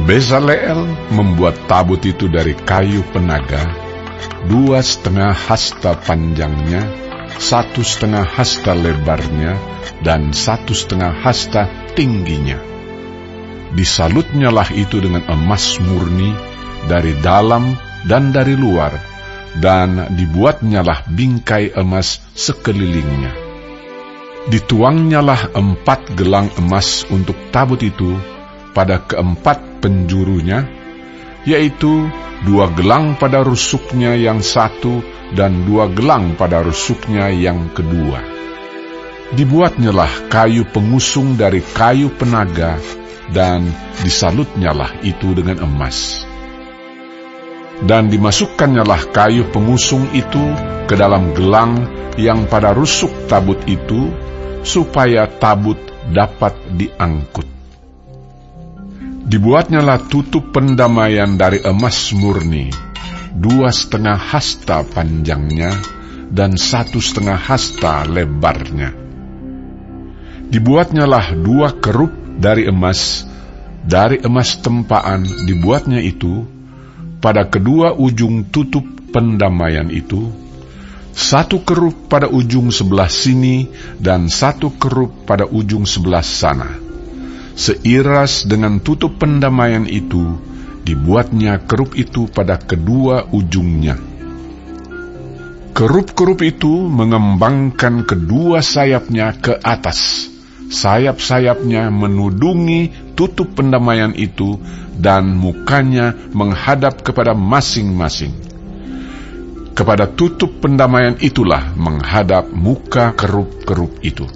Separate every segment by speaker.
Speaker 1: Bezaleel membuat tabut itu dari kayu penaga, 2,5 hasta panjangnya, 1,5 hasta lebarnya, dan 1,5 hasta tingginya. Disalutnyalah itu dengan emas murni dari dalam dan dari luar, dan dibuatnyalah bingkai emas sekelilingnya. Dituangnyalah 4 gelang emas untuk tabut itu pada keempat penjurunya, yaitu 2 gelang pada rusuknya yang satu dan 2 gelang pada rusuknya yang kedua. Dibuatnyalah kayu pengusung dari kayu penaga, dan disalutnyalah itu dengan emas. Dan dimasukannyalah kayu pengusung itu ke dalam gelang yang pada rusuk tabut itu, supaya tabut dapat diangkut. Dibuatnyalah tutup pendamaian dari emas murni, 2,5 hasta panjangnya dan 1,5 hasta lebarnya. Dibuatnyalah 2 kerup dari emas tempaan dibuatnya itu, pada kedua ujung tutup pendamaian itu, 1 kerup pada ujung sebelah sini dan 1 kerup pada ujung sebelah sana. Seiras dengan tutup pendamaian itu, dibuatnya kerup itu pada kedua ujungnya. Kerup-kerup itu mengembangkan kedua sayapnya ke atas. Sayap-sayapnya menudungi tutup pendamaian itu, dan mukanya menghadap kepada masing-masing. Kepada tutup pendamaian itulah menghadap muka kerup-kerup itu.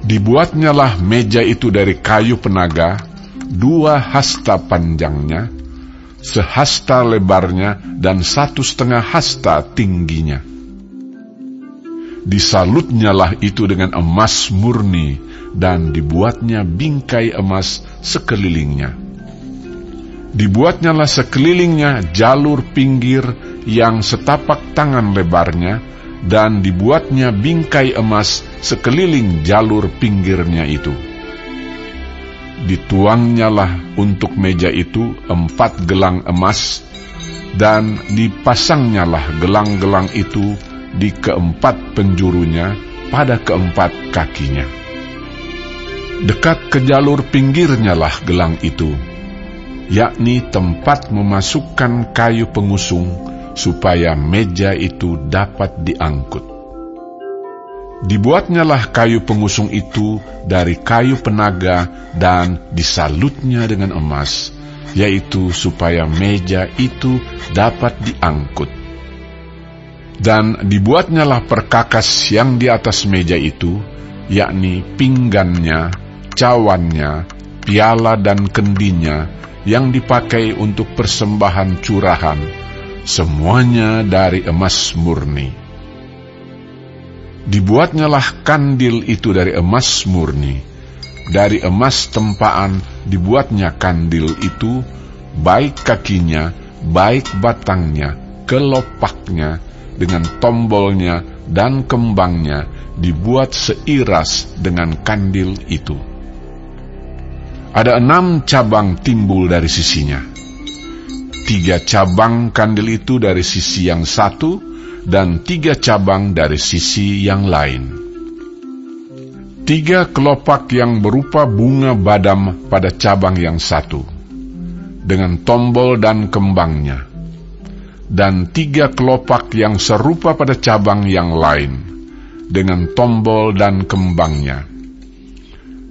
Speaker 1: Dibuatnyalah meja itu dari kayu penaga, 2 hasta panjangnya, 1 hasta lebarnya, dan 1,5 hasta tingginya. Disalutnyalah itu dengan emas murni, dan dibuatnya bingkai emas sekelilingnya. Dibuatnyalah sekelilingnya jalur pinggir yang setapak tangan lebarnya, dan dibuatnya bingkai emas sekeliling jalur pinggirnya itu. Dituangnyalah untuk meja itu 4 gelang emas, dan dipasangnyalah gelang-gelang itu di keempat penjurunya pada keempat kakinya. Dekat ke jalur pinggirnyalah gelang itu, yakni tempat memasukkan kayu pengusung, supaya meja itu dapat diangkut. Dibuatnyalah kayu pengusung itu dari kayu penaga, dan disalutnya dengan emas, yaitu supaya meja itu dapat diangkut. Dan dibuatnyalah perkakas yang di atas meja itu, yakni pinggannya, cawannya, piala dan kendinya, yang dipakai untuk persembahan curahan, semuanya dari emas murni. Dibuatnyalah kandil itu dari emas murni. Dari emas tempaan dibuatnya kandil itu, baik kakinya, baik batangnya, kelopaknya, dengan tombolnya dan kembangnya, dibuat seiras dengan kandil itu. Ada 6 cabang timbul dari sisinya. 3 cabang kandil itu dari sisi yang satu, dan 3 cabang dari sisi yang lain. 3 kelopak yang berupa bunga badam pada cabang yang satu, dengan tombol dan kembangnya, dan 3 kelopak yang serupa pada cabang yang lain, dengan tombol dan kembangnya.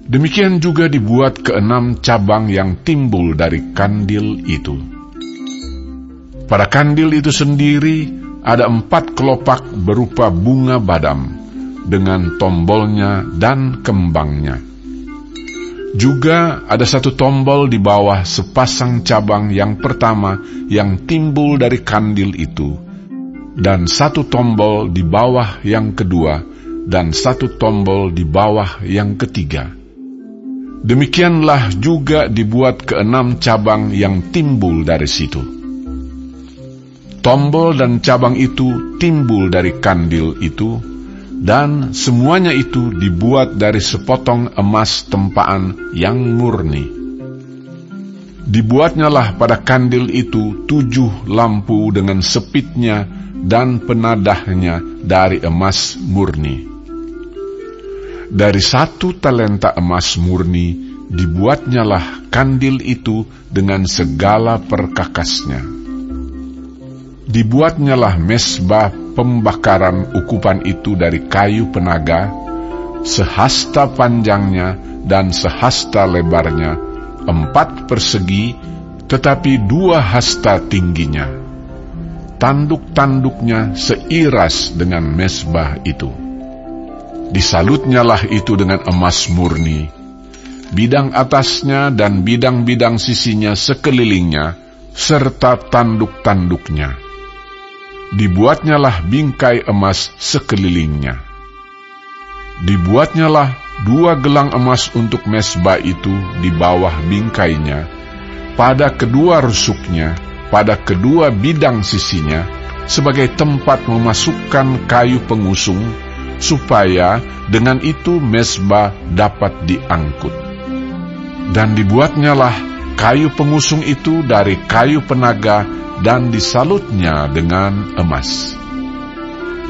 Speaker 1: Demikian juga dibuat ke-6 cabang yang timbul dari kandil itu. Pada kandil itu sendiri ada 4 kelopak berupa bunga badam, dengan tombolnya dan kembangnya. Juga ada 1 tombol di bawah sepasang cabang yang pertama yang timbul dari kandil itu, dan 1 tombol di bawah yang kedua, dan 1 tombol di bawah yang ketiga. Demikianlah juga dibuat ke-6 cabang yang timbul dari situ. Tombol dan cabang itu timbul dari kandil itu, dan semuanya itu dibuat dari sepotong emas tempaan yang murni. Dibuatnyalah pada kandil itu 7 lampu dengan sepitnya dan penadahnya dari emas murni. Dari 1 talenta emas murni dibuatnyalah kandil itu dengan segala perkakasnya. Dibuatnyalah mesbah pembakaran ukupan itu dari kayu penaga, sehasta panjangnya dan sehasta lebarnya, 4 persegi, tetapi 2 hasta tingginya. Tanduk-tanduknya seiras dengan mesbah itu. Disalutnyalah itu dengan emas murni, bidang atasnya dan bidang-bidang sisinya sekelilingnya, serta tanduk-tanduknya. Dibuatnyalah bingkai emas sekelilingnya. Dibuatnyalah 2 gelang emas untuk mesbah itu di bawah bingkainya, pada kedua rusuknya, pada kedua bidang sisinya, sebagai tempat memasukkan kayu pengusung, supaya dengan itu mesbah dapat diangkut. Dan dibuatnyalah kayu pengusung itu dari kayu penaga, dan disalutnya dengan emas.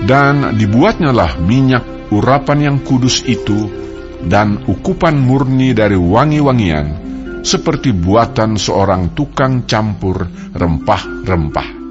Speaker 1: Dan dibuatnyalah minyak urapan yang kudus itu, dan ukupan murni dari wangi-wangian, seperti buatan seorang tukang campur rempah-rempah.